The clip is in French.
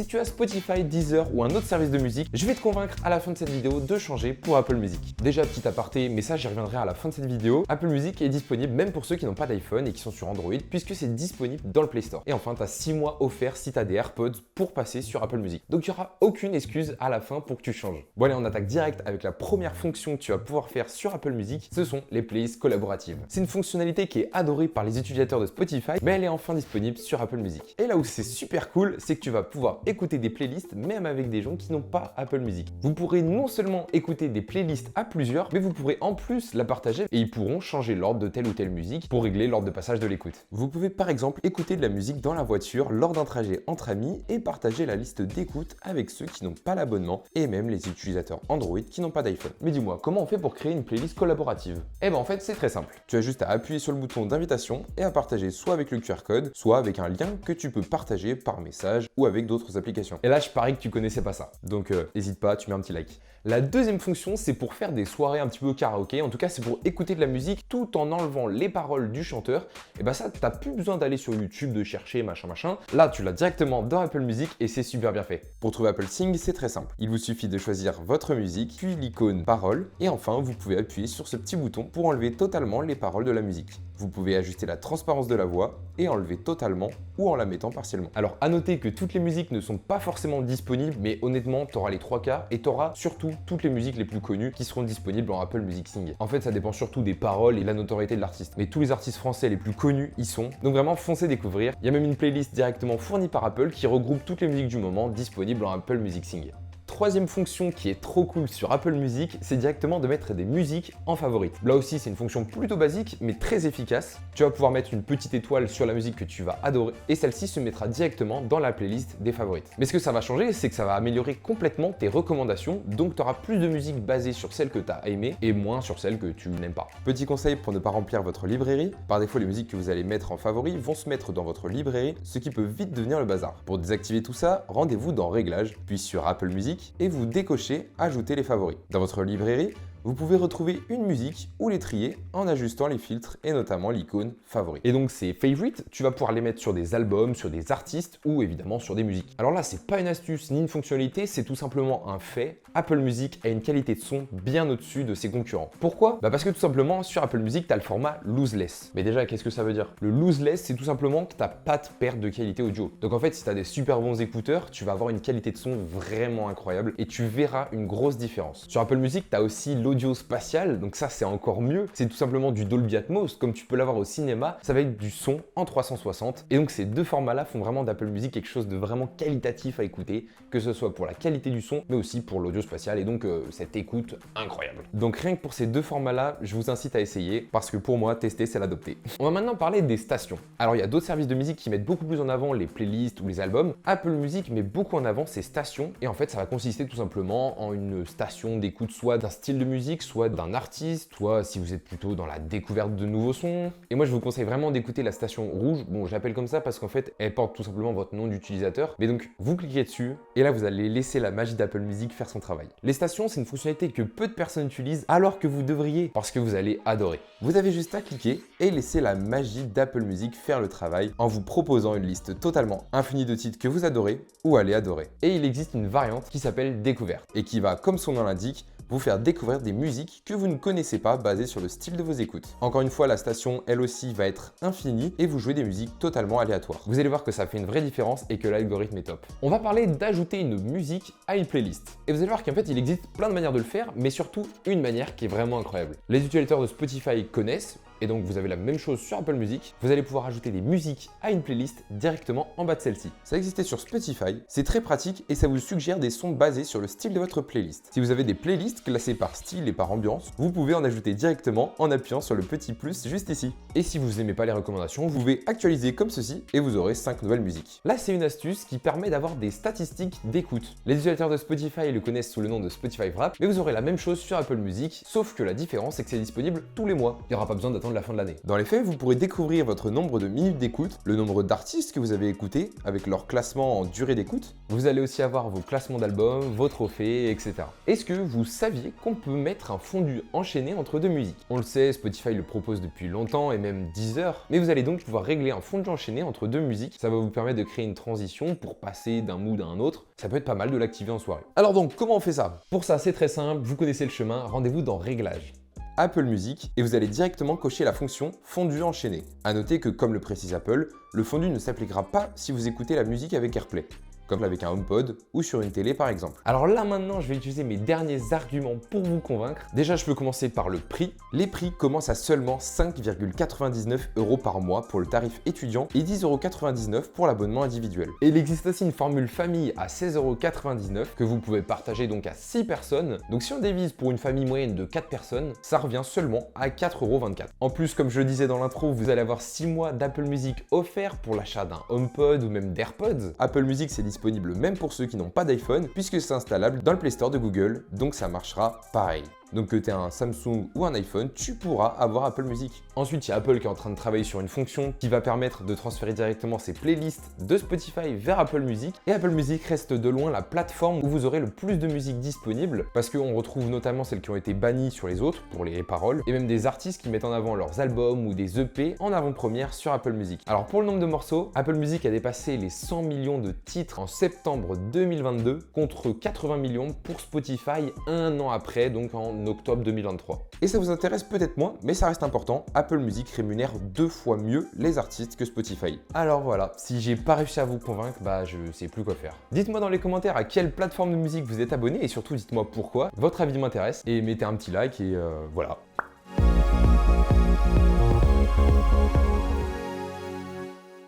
si tu as Spotify, Deezer ou un autre service de musique, je vais te convaincre à la fin de cette vidéo de changer pour Apple Music. Déjà, petit aparté, mais ça j'y reviendrai à la fin de cette vidéo, Apple Music est disponible même pour ceux qui n'ont pas d'iPhone et qui sont sur Android puisque c'est disponible dans le Play Store. Et enfin, tu as 6 mois offerts si tu as des AirPods pour passer sur Apple Music. Donc il n'y aura aucune excuse à la fin pour que tu changes. Bon allez, on attaque direct avec la première fonction que tu vas pouvoir faire sur Apple Music, ce sont les playlists collaboratives. C'est une fonctionnalité qui est adorée par les utilisateurs de Spotify, mais elle est enfin disponible sur Apple Music. Et là où c'est super cool, c'est que tu vas pouvoir écouter des playlists même avec des gens qui n'ont pas Apple Music. Vous pourrez non seulement écouter des playlists à plusieurs, mais vous pourrez en plus la partager et ils pourront changer l'ordre de telle ou telle musique pour régler l'ordre de passage de l'écoute. Vous pouvez par exemple écouter de la musique dans la voiture lors d'un trajet entre amis et partager la liste d'écoute avec ceux qui n'ont pas l'abonnement et même les utilisateurs Android qui n'ont pas d'iPhone. Mais dis-moi, comment on fait pour créer une playlist collaborative? Eh ben en fait c'est très simple. Tu as juste à appuyer sur le bouton d'invitation et à partager soit avec le QR code, soit avec un lien que tu peux partager par message ou avec d'autres applications. Et là je parie que tu connaissais pas ça. Donc n'hésite pas, tu mets un petit like. La deuxième fonction, c'est pour faire des soirées un petit peu karaoké. En tout cas, c'est pour écouter de la musique tout en enlevant les paroles du chanteur. Et bah ça, t'as plus besoin d'aller sur YouTube, de chercher machin. Là, tu l'as directement dans Apple Music et c'est super bien fait. Pour trouver Apple Sing, c'est très simple. Il vous suffit de choisir votre musique, puis l'icône paroles. Et enfin, vous pouvez appuyer sur ce petit bouton pour enlever totalement les paroles de la musique. Vous pouvez ajuster la transparence de la voix et enlever totalement ou en la mettant partiellement. Alors à noter que toutes les musiques ne sont pas forcément disponibles, mais honnêtement, tu auras les 3 cas et tu auras surtout toutes les musiques les plus connues qui seront disponibles en Apple Music Sing. En fait, ça dépend surtout des paroles et de la notoriété de l'artiste. Mais tous les artistes français les plus connus y sont. Donc vraiment, foncez découvrir. Il y a même une playlist directement fournie par Apple qui regroupe toutes les musiques du moment disponibles en Apple Music Sing. Troisième fonction qui est trop cool sur Apple Music, c'est directement de mettre des musiques en favorites. Là aussi, c'est une fonction plutôt basique, mais très efficace. Tu vas pouvoir mettre une petite étoile sur la musique que tu vas adorer et celle-ci se mettra directement dans la playlist des favorites. Mais ce que ça va changer, c'est que ça va améliorer complètement tes recommandations, donc tu auras plus de musique basée sur celles que tu as aimées et moins sur celles que tu n'aimes pas. Petit conseil pour ne pas remplir votre librairie, par défaut les musiques que vous allez mettre en favori vont se mettre dans votre librairie, ce qui peut vite devenir le bazar. Pour désactiver tout ça, rendez-vous dans Réglages, puis sur Apple Music et vous décochez Ajouter les favoris. Dans votre librairie, vous pouvez retrouver une musique ou les trier en ajustant les filtres et notamment l'icône favori. Et donc ces favorites, tu vas pouvoir les mettre sur des albums, sur des artistes ou évidemment sur des musiques. Alors là, c'est pas une astuce ni une fonctionnalité, c'est tout simplement un fait. Apple Music a une qualité de son bien au-dessus de ses concurrents. Pourquoi? Parce que tout simplement, sur Apple Music, tu as le format lossless. Mais déjà, qu'est-ce que ça veut dire? Le lossless, c'est tout simplement que tu n'as pas de perte de qualité audio. Donc en fait, si tu as des super bons écouteurs, tu vas avoir une qualité de son vraiment incroyable et tu verras une grosse différence. Sur Apple Music, tu as aussi l'audio spatial, donc ça c'est encore mieux. C'est tout simplement du Dolby Atmos, comme tu peux l'avoir au cinéma, ça va être du son en 360. Et donc ces deux formats-là font vraiment d'Apple Music quelque chose de vraiment qualitatif à écouter, que ce soit pour la qualité du son, mais aussi pour l'audio spatial et donc cette écoute incroyable. Donc rien que pour ces deux formats-là, je vous incite à essayer, parce que pour moi, tester c'est l'adopter. On va maintenant parler des stations. Alors il y a d'autres services de musique qui mettent beaucoup plus en avant les playlists ou les albums. Apple Music met beaucoup en avant ces stations, et en fait ça va consister tout simplement en une station d'écoute soit d'un style de musique, soit d'un artiste, soit si vous êtes plutôt dans la découverte de nouveaux sons. Et moi je vous conseille vraiment d'écouter la station rouge. Bon, je l'appelle comme ça parce qu'en fait elle porte tout simplement votre nom d'utilisateur. Mais donc vous cliquez dessus et là vous allez laisser la magie d'Apple Music faire son travail. Les stations, c'est une fonctionnalité que peu de personnes utilisent alors que vous devriez, parce que vous allez adorer. Vous avez juste à cliquer et laisser la magie d'Apple Music faire le travail en vous proposant une liste totalement infinie de titres que vous adorez ou allez adorer. Et il existe une variante qui s'appelle Découverte et qui va, comme son nom l'indique, vous faire découvrir des musiques que vous ne connaissez pas basées sur le style de vos écoutes. Encore une fois, la station, elle aussi, va être infinie et vous jouez des musiques totalement aléatoires. Vous allez voir que ça fait une vraie différence et que l'algorithme est top. On va parler d'ajouter une musique à une playlist. Et vous allez voir qu'en fait, il existe plein de manières de le faire, mais surtout une manière qui est vraiment incroyable. Les utilisateurs de Spotify connaissent, et donc vous avez la même chose sur Apple Music. Vous allez pouvoir ajouter des musiques à une playlist directement en bas de celle-ci. Ça existait sur Spotify, c'est très pratique et ça vous suggère des sons basés sur le style de votre playlist. Si vous avez des playlists classées par style et par ambiance, vous pouvez en ajouter directement en appuyant sur le petit plus juste ici. Et si vous n'aimez pas les recommandations, vous pouvez actualiser comme ceci et vous aurez 5 nouvelles musiques. Là, c'est une astuce qui permet d'avoir des statistiques d'écoute. Les utilisateurs de Spotify le connaissent sous le nom de Spotify Wrapped, mais vous aurez la même chose sur Apple Music, sauf que la différence c'est que c'est disponible tous les mois. Il n'y aura pas besoin d'attendre de la fin de l'année. Dans les faits, vous pourrez découvrir votre nombre de minutes d'écoute, le nombre d'artistes que vous avez écoutés avec leur classement en durée d'écoute. Vous allez aussi avoir vos classements d'albums, vos trophées, etc. Est-ce que vous saviez qu'on peut mettre un fondu enchaîné entre deux musiques? On le sait, Spotify le propose depuis longtemps et même 10 heures, mais vous allez donc pouvoir régler un fondu enchaîné entre deux musiques. Ça va vous permettre de créer une transition pour passer d'un mood à un autre. Ça peut être pas mal de l'activer en soirée. Alors donc, comment on fait ça? Pour ça, c'est très simple, vous connaissez le chemin, rendez-vous dans Réglages. Apple Music et vous allez directement cocher la fonction fondu enchaîné. A noter que comme le précise Apple, le fondu ne s'appliquera pas si vous écoutez la musique avec AirPlay, comme avec un HomePod ou sur une télé par exemple. Alors là maintenant, je vais utiliser mes derniers arguments pour vous convaincre. Déjà, je peux commencer par le prix. Les prix commencent à seulement 5,99 € par mois pour le tarif étudiant et 10,99 € pour l'abonnement individuel. Et il existe aussi une formule famille à 16,99 € que vous pouvez partager donc à 6 personnes. Donc si on divise pour une famille moyenne de 4 personnes, ça revient seulement à 4,24 €. En plus, comme je le disais dans l'intro, vous allez avoir 6 mois d'Apple Music offerts pour l'achat d'un HomePod ou même d'AirPods. Apple Music, c'est disponible même pour ceux qui n'ont pas d'iPhone puisque c'est installable dans le Play Store de Google, donc ça marchera pareil. Donc que tu aies un Samsung ou un iPhone, tu pourras avoir Apple Music. Ensuite, il y a Apple qui est en train de travailler sur une fonction qui va permettre de transférer directement ses playlists de Spotify vers Apple Music. Et Apple Music reste de loin la plateforme où vous aurez le plus de musique disponible parce qu'on retrouve notamment celles qui ont été bannies sur les autres pour les paroles et même des artistes qui mettent en avant leurs albums ou des EP en avant-première sur Apple Music. Alors pour le nombre de morceaux, Apple Music a dépassé les 100 millions de titres en septembre 2022 contre 80 millions pour Spotify un an après, donc en octobre 2023. Et ça vous intéresse peut-être moins, mais ça reste important, Apple Music rémunère 2 fois mieux les artistes que Spotify. Alors voilà, si j'ai pas réussi à vous convaincre, bah je sais plus quoi faire. Dites-moi dans les commentaires à quelle plateforme de musique vous êtes abonné et surtout dites-moi pourquoi. Votre avis m'intéresse et mettez un petit like et voilà.